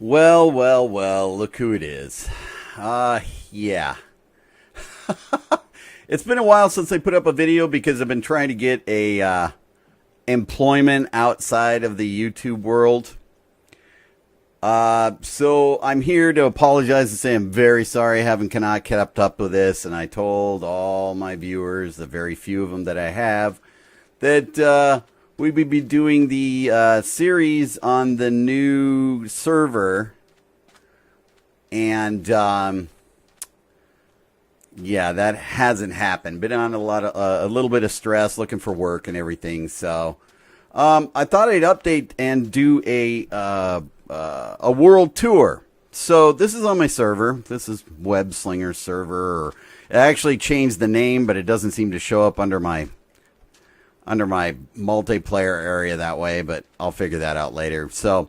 Well, well, well, look who it is. Yeah. It's been a while since I put up a video because I've been trying to get a employment outside of the YouTube world. So I'm here to apologize and say I'm very sorry I haven't cannot kept up with this, and I told all my viewers, the very few of them that I have, that we would be doing the series on the new server, and yeah, that hasn't happened. Been on a little bit of stress, looking for work and everything. So I thought I'd update and do a world tour. So this is on my server. This is Web Slinger server. Or it actually changed the name, but it doesn't seem to show up under my multiplayer area that way. But I'll figure that out later. So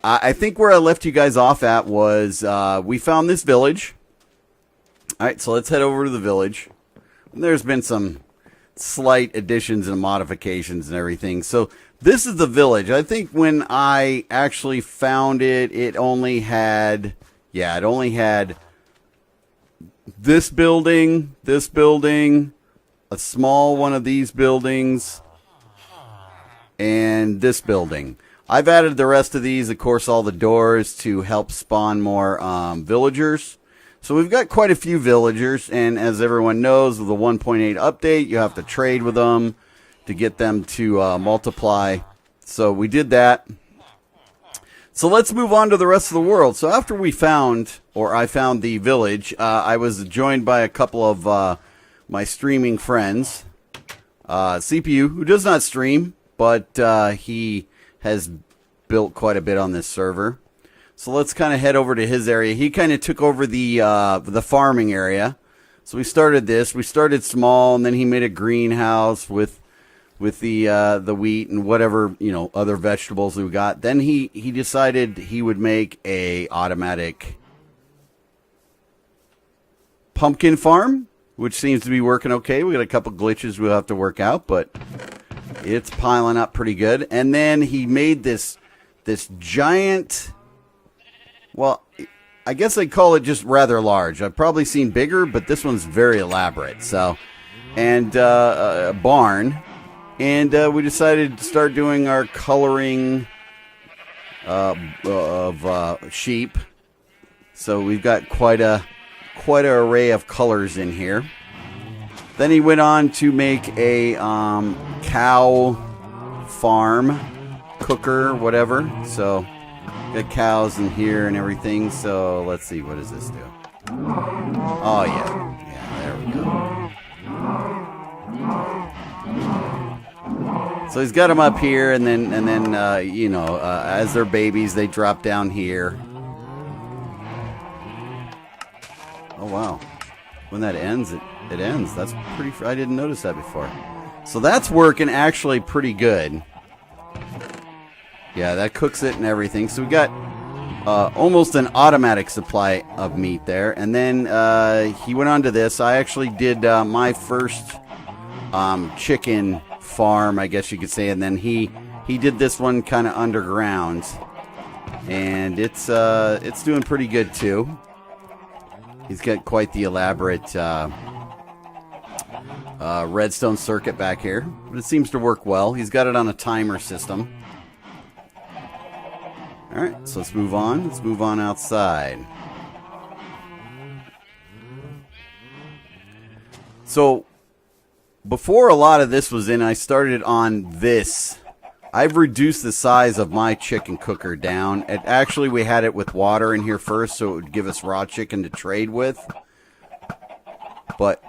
I think where I left you guys off at was we found this village. All right, so let's head over to the village. There's been some slight additions and modifications and everything. So this is the village. I think when I actually found it, it only had this building, a small one of these buildings, and this building. I've added the rest of these, of course, all the doors to help spawn more villagers. So we've got quite a few villagers, and as everyone knows, with the 1.8 update, you have to trade with them to get them to multiply. So we did that. So let's move on to the rest of the world. So after I found the village, I was joined by a couple of my streaming friends. CPU, who does not stream, but he has built quite a bit on this server. So let's kind of head over to his area. He kind of took over the farming area. So we started this. We started small, and then he made a greenhouse with the wheat and whatever, other vegetables we got. Then he decided he would make a automatic pumpkin farm, which seems to be working okay. We got a couple glitches we'll have to work out, but it's piling up pretty good. And then he made this giant. Well, I guess I'd call it just rather large. I've probably seen bigger, but this one's very elaborate. So, and a barn, and we decided to start doing our coloring of sheep. So we've got quite an array of colors in here. Then he went on to make a cow farm, cooker, whatever. So. Got cows in here and everything, so let's see, what does this do? Oh yeah, there we go. So he's got them up here, and then as they're babies, they drop down here. Oh wow, when that ends, it ends. That's pretty. I didn't notice that before. So that's working actually pretty good. Yeah, that cooks it and everything. So we got almost an automatic supply of meat there. And then he went on to this. I actually did my first chicken farm, I guess you could say. And then he did this one kind of underground. And it's doing pretty good, too. He's got quite the elaborate redstone circuit back here. But it seems to work well. He's got it on a timer system. All right, so let's move on. Let's move on outside. So before a lot of this was in, I started on this. I've reduced the size of my chicken cooker down. We had it with water in here first, so it would give us raw chicken to trade with. But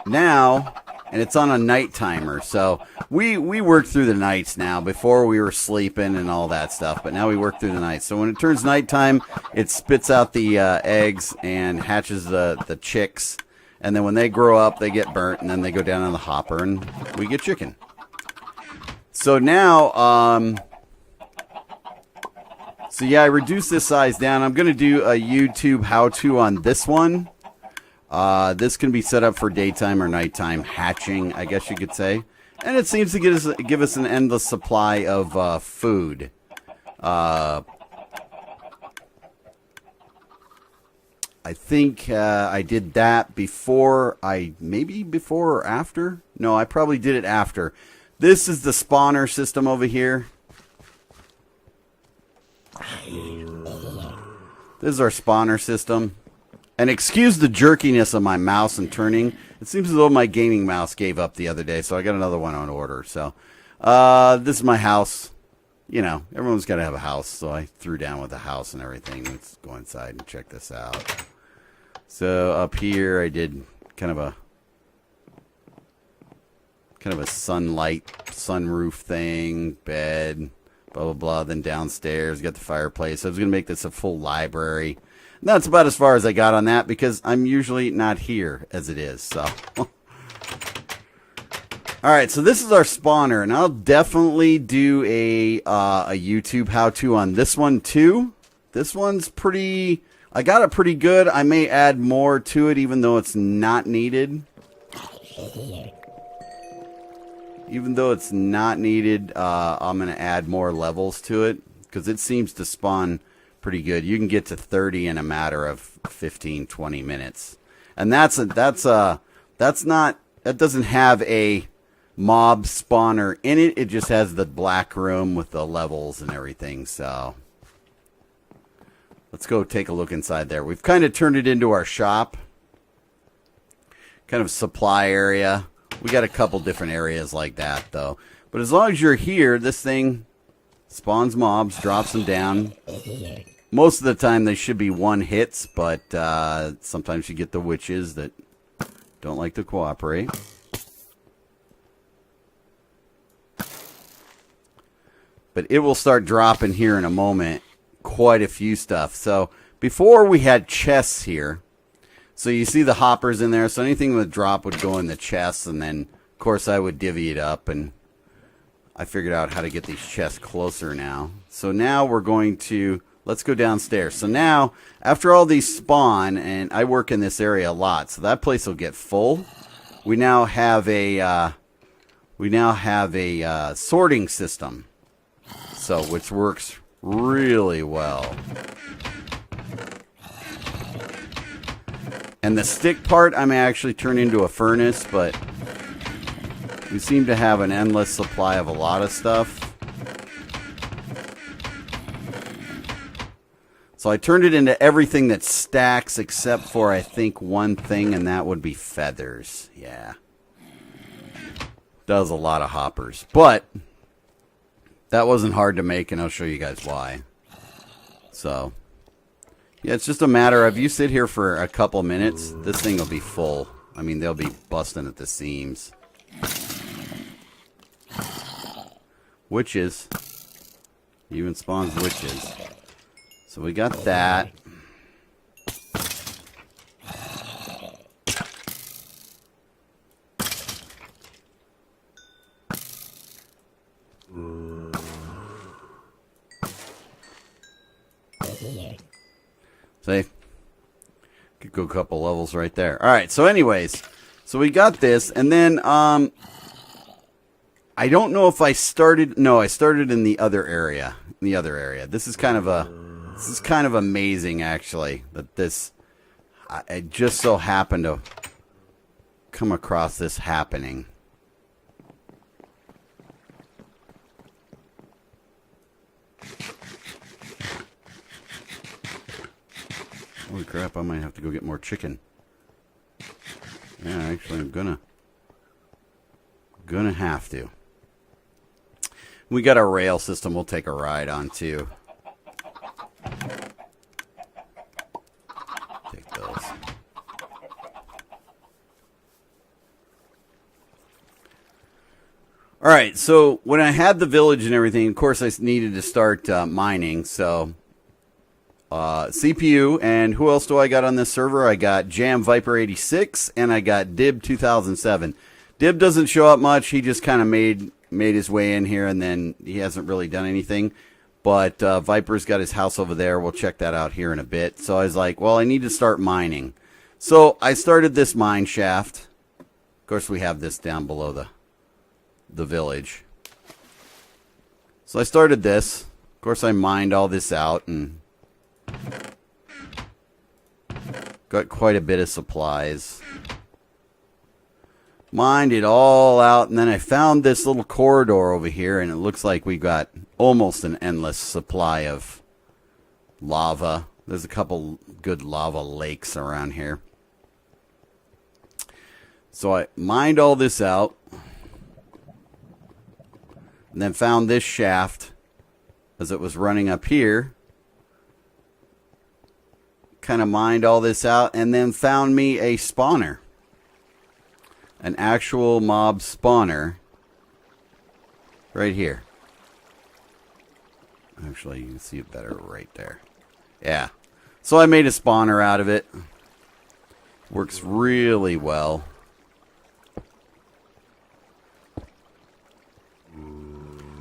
now, and it's on a night timer, so we work through the nights now. Before we were sleeping and all that stuff, but now we work through the night. So when it turns nighttime, it spits out the eggs and hatches the chicks. And then when they grow up, they get burnt, and then they go down on the hopper, and we get chicken. So now, I reduced this size down. I'm going to do a YouTube how-to on this one. This can be set up for daytime or nighttime hatching, I guess you could say. And it seems to give us an endless supply of food. I think I did that before maybe before or after? No, I probably did it after. This is the spawner system over here. This is our spawner system. And excuse the jerkiness of my mouse and turning. It seems as though my gaming mouse gave up the other day, so I got another one on order. So, this is my house. You know, everyone's got to have a house, so I threw down with the house and everything. Let's go inside and check this out. So up here, I did kind of a sunlight, sunroof thing, bed, blah, blah, blah. Then downstairs, got the fireplace. I was going to make this a full library. And that's about as far as I got on that because I'm usually not here as it is. So, all right. So this is our spawner, and I'll definitely do a YouTube how-to on this one too. This one's pretty. I got it pretty good. I may add more to it, even though it's not needed. Even though it's not needed, I'm going to add more levels to it because it seems to spawn pretty good. You can get to 30 in a matter of 15, 20 minutes. And that doesn't have a mob spawner in it. It just has the black room with the levels and everything. So let's go take a look inside there. We've kind of turned it into our shop. Kind of supply area. We got a couple different areas like that, though. But as long as you're here, this thing spawns mobs, drops them down. Most of the time, they should be one hits, but sometimes you get the witches that don't like to cooperate. But it will start dropping here in a moment quite a few stuff. So before we had chests here. So you see the hoppers in there. So anything with drop would go in the chests. And then, of course, I would divvy it up. And I figured out how to get these chests closer now. So now we're going to... Let's go downstairs. So now, after all these spawn, and I work in this area a lot, so that place will get full. We now have a sorting system. So, which works really well. And the stick part, I may actually turn into a furnace, but we seem to have an endless supply of a lot of stuff. So I turned it into everything that stacks except for, I think, one thing, and that would be feathers. Yeah. Does a lot of hoppers. But that wasn't hard to make, and I'll show you guys why. So, yeah, it's just a matter of you sit here for a couple minutes, this thing will be full. I mean, they'll be busting at the seams. Witches. Even spawns witches. So we got that. See? Could go a couple levels right there. Alright, so anyways. So we got this, and then, I don't know if I started... No, I started in the other area. This is kind of amazing, actually, that this... I just so happened to come across this happening. Holy crap, I might have to go get more chicken. Yeah, actually, I'm gonna have to. We got a rail system we'll take a ride on, too. Take those. Alright, so when I had the village and everything, of course I needed to start mining, so... CPU, and who else do I got on this server? I got Jam Viper 86, and I got Dib 2007. Dib doesn't show up much. He just kind of made his way in here, and then he hasn't really done anything. But Viper's got his house over there. We'll check that out here in a bit. So I was like, well, I need to start mining. So I started this mine shaft. Of course, we have this down below the village. So I started this. Of course, I mined all this out, and Got quite a bit of supplies. Mined it all out, and then I found this little corridor over here, and it looks like we got almost an endless supply of lava. There's a couple good lava lakes around here. So I mined all this out, and then found this shaft as it was running up here. Kind of mined all this out, and then found me a spawner. An actual mob spawner. Right here. Actually, you can see it better right there. Yeah. So I made a spawner out of it. Works really well.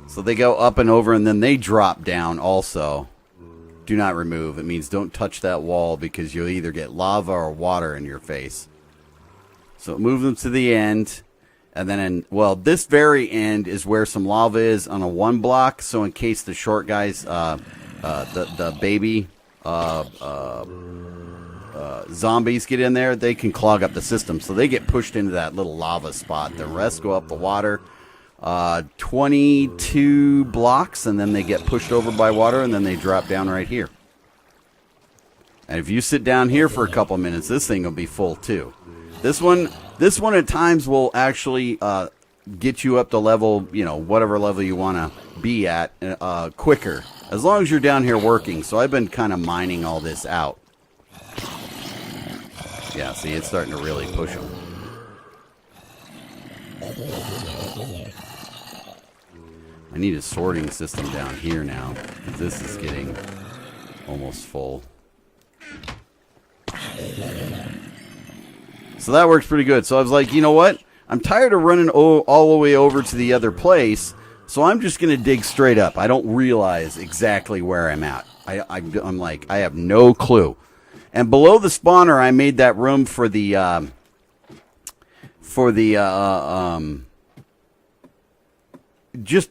So they go up and over, and then they drop down also. Do not remove. It means don't touch that wall because you'll either get lava or water in your face. So move them to the end. And then, well, this very end is where some lava is on a 1 block. So in case the short guys, the baby zombies get in there, they can clog up the system. So they get pushed into that little lava spot. The rest go up the water. 22 blocks, and then they get pushed over by water, and then they drop down right here. And if you sit down here for a couple minutes, this thing will be full too. This one at times will actually get you up to level, you know, whatever level you want to be at quicker, as long as you're down here working. So I've been kind of mining all this out. Yeah, see, it's starting to really push them. I need a sorting system down here now. This is getting almost full. So that works pretty good. So I was like, you know what? I'm tired of running all the way over to the other place. So I'm just going to dig straight up. I don't realize exactly where I'm at. I'm like, I have no clue. And below the spawner, I made that room for the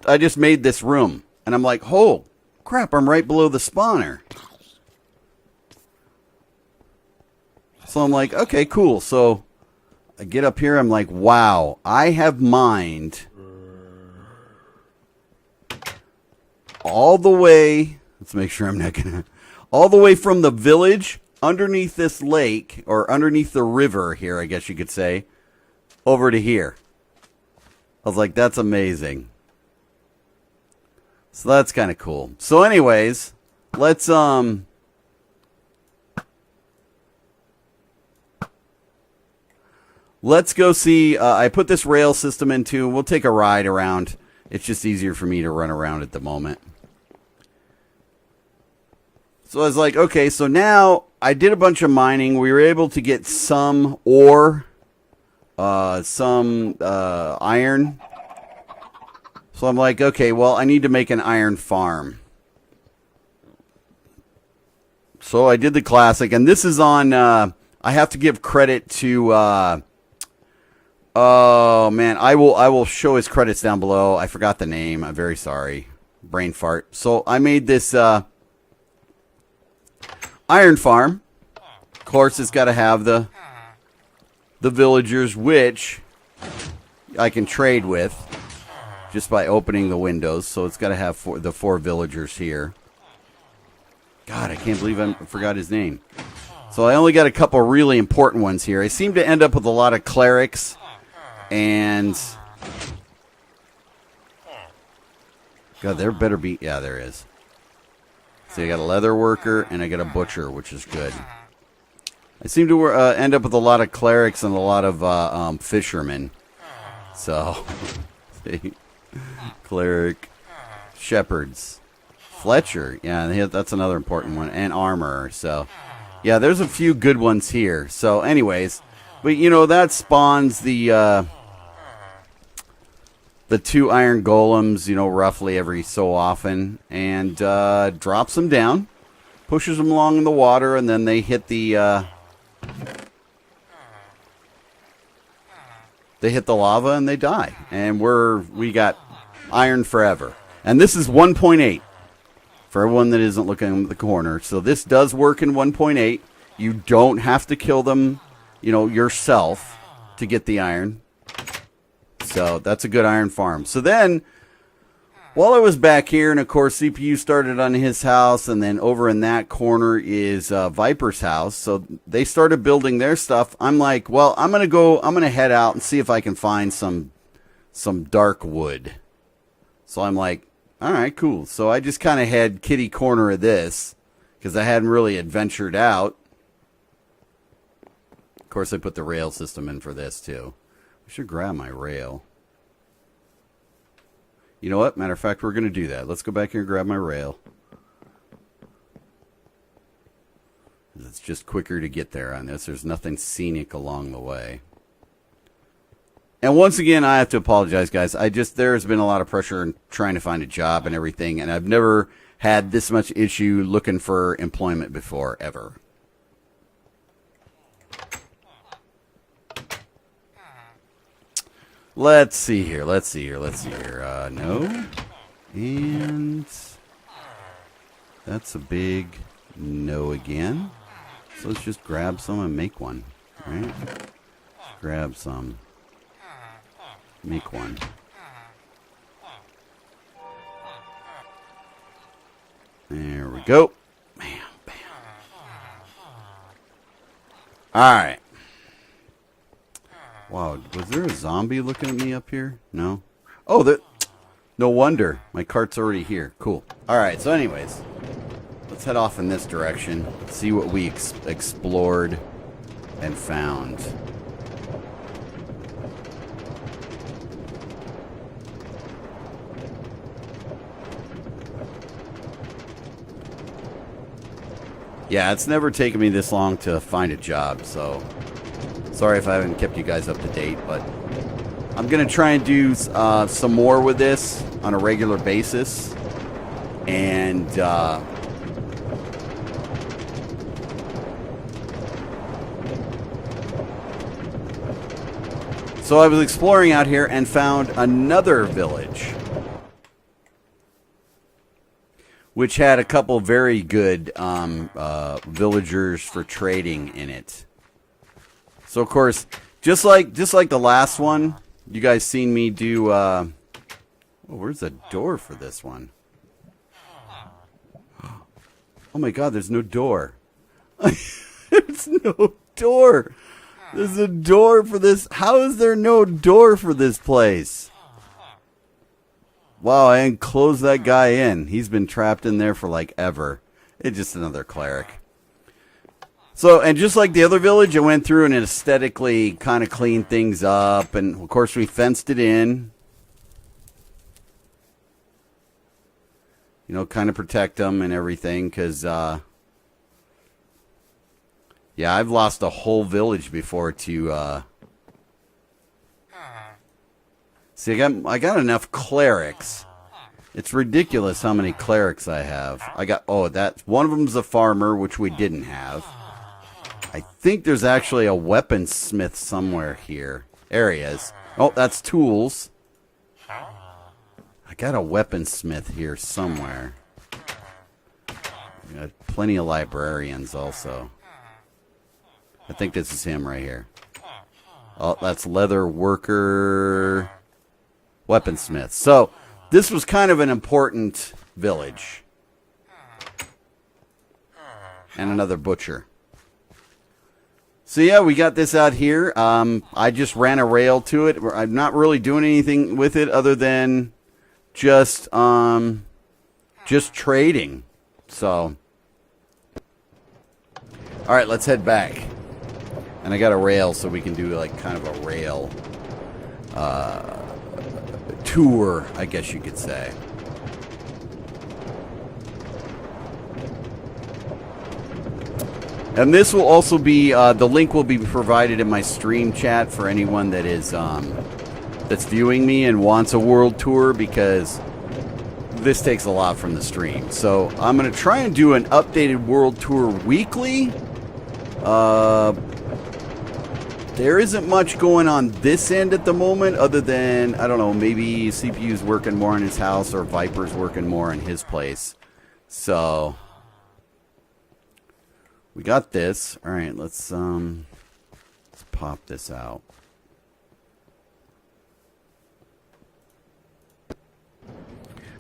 I just made this room, and I'm like, oh crap, I'm right below the spawner. So I'm like, okay, cool. So I get up here, I'm like, wow, I have mined all the way, let's make sure I'm not gonna, all the way from the village underneath this lake, or underneath the river here, I guess you could say, over to here. I was like, that's amazing. So that's kind of cool. So anyways, let's go see, I put this rail system into, we'll take a ride around. It's just easier for me to run around at the moment. So I was like, okay, so now I did a bunch of mining. We were able to get some ore, some iron. So I'm like, okay, well, I need to make an iron farm. So I did the classic, and this is on, I have to give credit to, oh man, I will show his credits down below. I forgot the name. I'm very sorry. Brain fart. So I made this, iron farm. Of course, it's got to have the villagers, which I can trade with just by opening the windows. So it's got to have the 4 villagers here. God, I can't believe I forgot his name. So I only got a couple really important ones here. I seem to end up with a lot of clerics and... God, there better be... Yeah, there is. See, I got a leather worker and I got a butcher, which is good. I seem to end up with a lot of clerics and a lot of fishermen. So, see, cleric, shepherds, Fletcher. Yeah, that's another important one, and armorer. So, yeah, there's a few good ones here. So, anyways, but you know that spawns the 2 iron golems, you know, roughly every so often, and drops them down, pushes them along in the water, and then they hit the lava and they die. And we got iron forever. And this is 1.8 for everyone that isn't looking at the corner. So this does work in 1.8. You don't have to kill them, yourself to get the iron. So that's a good iron farm. So then, while I was back here, and of course CPU started on his house, and then over in that corner is Viper's house. So they started building their stuff. I'm like, well, I'm gonna head out and see if I can find some dark wood. So I'm like, all right, cool. So I just kind of had kitty corner of this because I hadn't really adventured out. Of course, I put the rail system in for this too. I should grab my rail. You know what? Matter of fact, we're going to do that. Let's go back here and grab my rail. It's just quicker to get there on this. There's nothing scenic along the way. And once again, I have to apologize, guys. There's been a lot of pressure in trying to find a job and everything, and I've never had this much issue looking for employment before, ever. Let's see here. No. And that's a big no again. So let's just grab some and make one. Right? Grab some. Make one. There we go. Bam, bam. Alright. Wow, was there a zombie looking at me up here? No? Oh, no wonder. My cart's already here. Cool. Alright, so anyways, let's head off in this direction. See what we explored and found. Yeah, it's never taken me this long to find a job, so sorry if I haven't kept you guys up to date, but I'm going to try and do some more with this on a regular basis. And so I was exploring out here and found another village, which had a couple very good villagers for trading in it. So of course, just like the last one, you guys seen me do. Oh, where's the door for this one? Oh my God, there's no door. There's no door. There's a door for this. How is there no door for this place? Wow, I enclosed that guy in. He's been trapped in there for like ever. It's just another cleric. So, and just like the other village, I went through and aesthetically kind of cleaned things up. And, of course, we fenced it in. You know, kind of protect them and everything. Because, yeah, I've lost a whole village before to... See, I got enough clerics. It's ridiculous how many clerics I have. One of them's a farmer, which we didn't have. I think there's actually a weaponsmith somewhere here. There he is. Oh, that's tools. I got a weaponsmith here somewhere. Got plenty of librarians also. I think this is him right here. Oh, that's leather worker, weaponsmith. So, this was kind of an important village. And another butcher. So yeah, we got this out here. I just ran a rail to it. I'm not really doing anything with it other than just trading. So, all right, let's head back. And I got a rail, so we can do like kind of a rail tour, I guess you could say. And this will also be, the link will be provided in my stream chat for anyone that is, that's viewing me and wants a world tour, because this takes a lot from the stream. So I'm going to try and do an updated world tour weekly. There isn't much going on this end at the moment other than, I don't know, maybe CPU's working more on his house or Viper's working more on his place. So... we got this. All right, let's pop this out.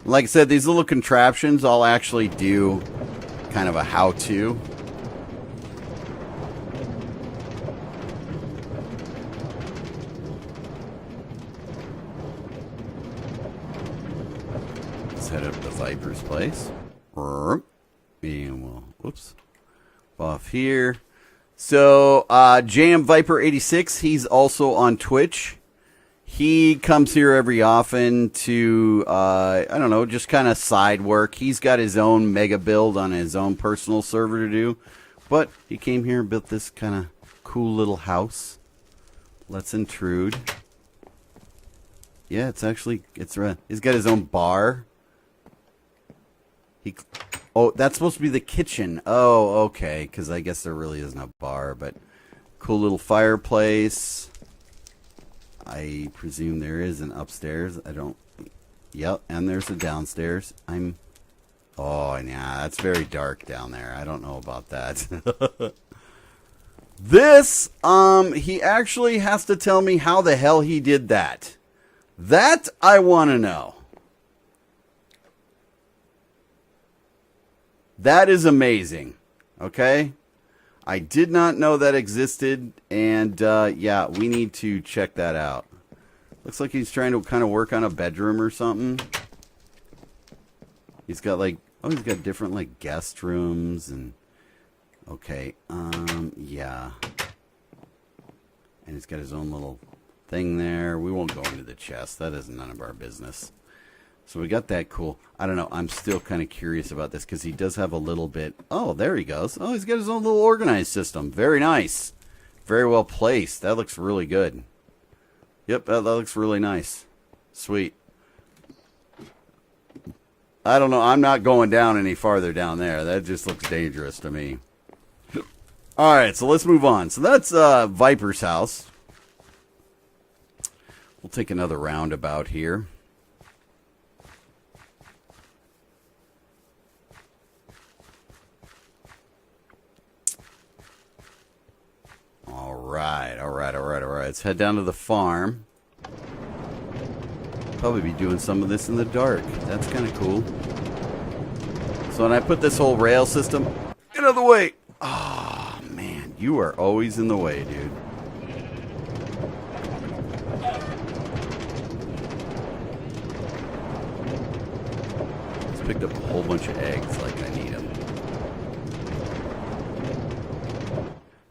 Like I said, these little contraptions I'll actually do kind of a how-to. Let's head up to Viper's place. And we'll, whoops, off here. So, JM Viper 86, he's also on Twitch. He comes here every often to, I don't know, just kind of side work. He's got his own mega build on his own personal server to do. But he came here and built this kind of cool little house. Let's intrude. Yeah, it's actually, he's got his own bar. Oh, that's supposed to be the kitchen. Oh, okay, because I guess there really isn't a bar, but cool little fireplace. I presume there is an upstairs. I don't... Yep, and there's a downstairs. Oh, yeah, that's very dark down there. I don't know about that. This, he actually has to tell me how the hell he did that. That I want to know. That is amazing. Okay? I did not know that existed, and yeah, we need to check that out. Looks like he's trying to kind of work on a bedroom or something. He's got like, oh, he's got different like guest rooms and okay, yeah. And he's got his own little thing there. We won't go into the chest. That is none of our business. So we got that cool. I don't know. I'm still kind of curious about this because he does have a little bit. Oh, there he goes. Oh, he's got his own little organized system. Very nice. Very well placed. That looks really good. Yep, that looks really nice. Sweet. I don't know. I'm not going down any farther down there. That just looks dangerous to me. All right, so let's move on. So that's Viper's house. We'll take another roundabout here. All right. Let's head down to the farm. Probably be doing some of this in the dark. That's kind of cool. So when I put this whole rail system... Get out of the way! Oh, man. You are always in the way, dude. Just picked up a whole bunch of eggs like I need them.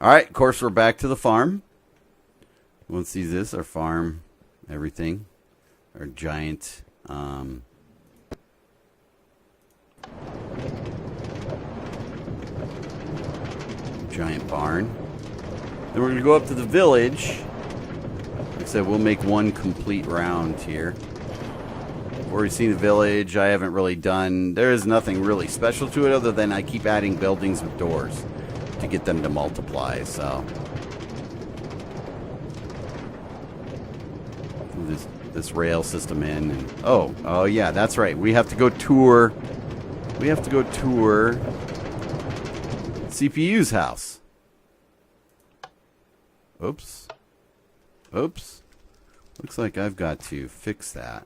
Alright, of course, we're back to the farm. Everyone sees this, our farm, everything. Our giant, giant barn. Then we're going to go up to the village. Like I said, we'll make one complete round here. We've already seen the village. I haven't really done... There is nothing really special to it other than I keep adding buildings with doors to get them to multiply, so... This rail system in. And, oh yeah, that's right. We have to go tour. We have to go tour CPU's house. Oops. Looks like I've got to fix that.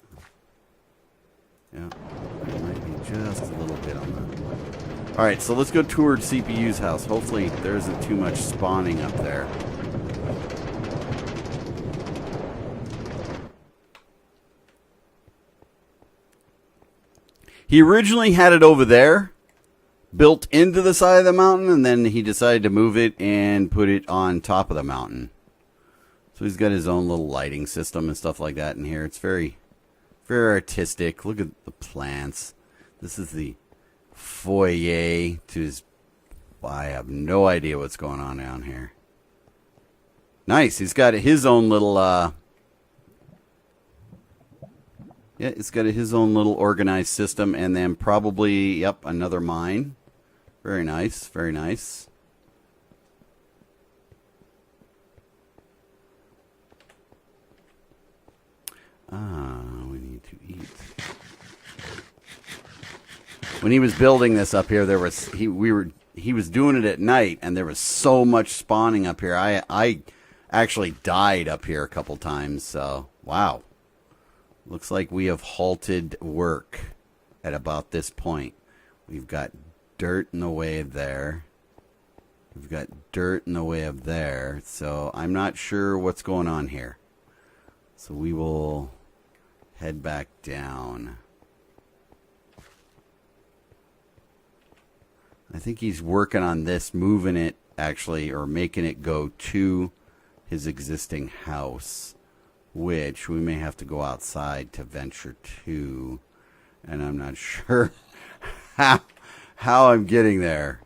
Yeah, it might be just a little bit on that. All right, so let's go tour CPU's house. Hopefully, there isn't too much spawning up there. He originally had it over there, built into the side of the mountain, and then he decided to move it and put it on top of the mountain. So he's got his own little lighting system and stuff like that in here. It's very, very artistic. Look at the plants. This is the foyer to his... I have no idea what's going on down here. Nice. He's got his own little... Yeah, it's got his own little organized system, and then probably, yep, another mine. Very nice, very nice. We need to eat. When he was building this up here, we were he was doing it at night, and there was so much spawning up here. I actually died up here a couple times. So wow, looks like we have halted work at about this point. We've got dirt in the way of there. We've got dirt in the way of there. So I'm not sure what's going on here. So we will head back down. I think he's working on this, moving it actually, or making it go to his existing house, which we may have to go outside to venture to. And I'm not sure how I'm getting there.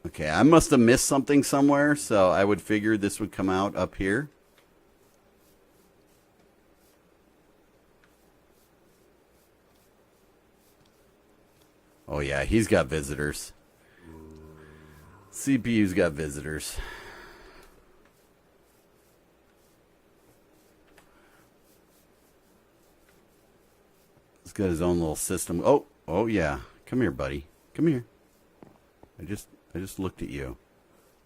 Okay, I must have missed something somewhere, so I would figure this would come out up here. Oh yeah, he's got visitors. CPU's got visitors. He's got his own little system. Oh yeah. Come here, buddy. Come here. I just looked at you.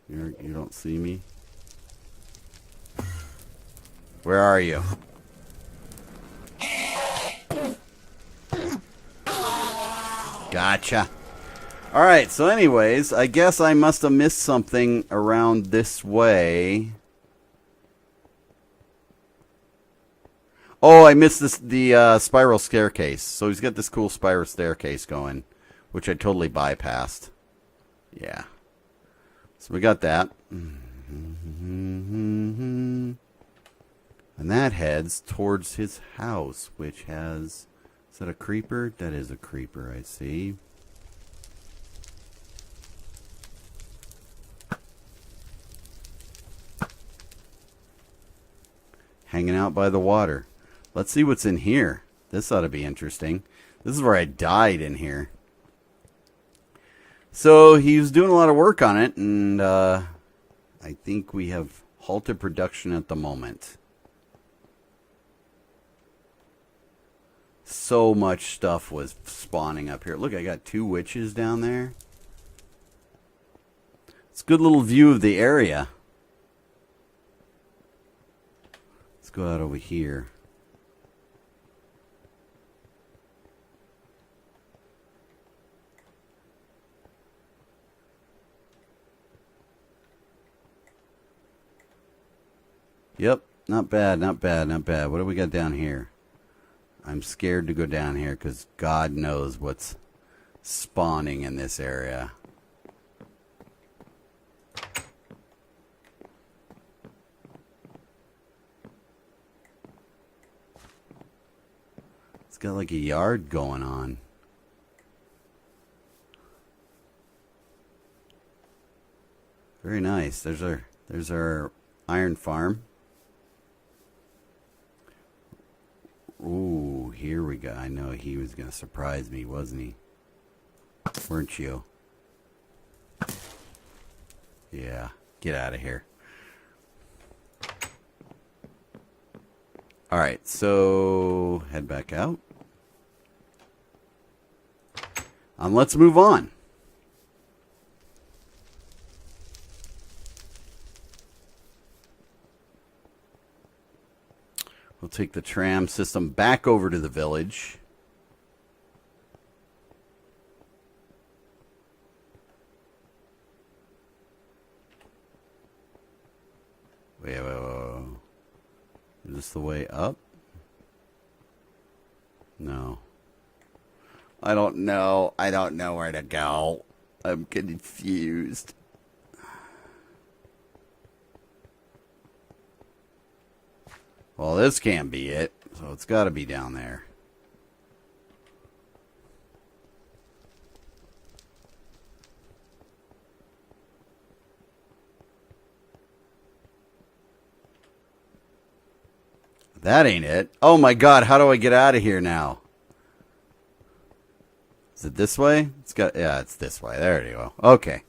You don't see me? Where are you? Gotcha. Alright, so anyways, I guess I must have missed something around this way. Oh, I missed the spiral staircase. So he's got this cool spiral staircase going, which I totally bypassed. Yeah. So we got that. And that heads towards his house, which has... Is that a creeper? That is a creeper, I see. Hanging out by the water. Let's see what's in here. This ought to be interesting. This is where I died in here. So he's doing a lot of work on it, and I think we have halted production at the moment. So much stuff was spawning up here. Look, I got 2 witches down there. It's a good little view of the area. Let's go out over here. Yep, not bad, not bad, not bad. What do we got down here? I'm scared to go down here because God knows what's spawning in this area. It's got like a yard going on. Very nice. There's our iron farm. Ooh, here we go. I know he was going to surprise me, wasn't he? Weren't you? Yeah, get out of here. Alright, so head back out. And let's move on. We'll take the tram system back over to the village. Wait. Is this the way up? No. I don't know. I don't know where to go. I'm confused. Well, this can't be it, so it's got to be down there. That ain't it. Oh my God, how do I get out of here now? Is it this way? It's this way. There you go. Okay.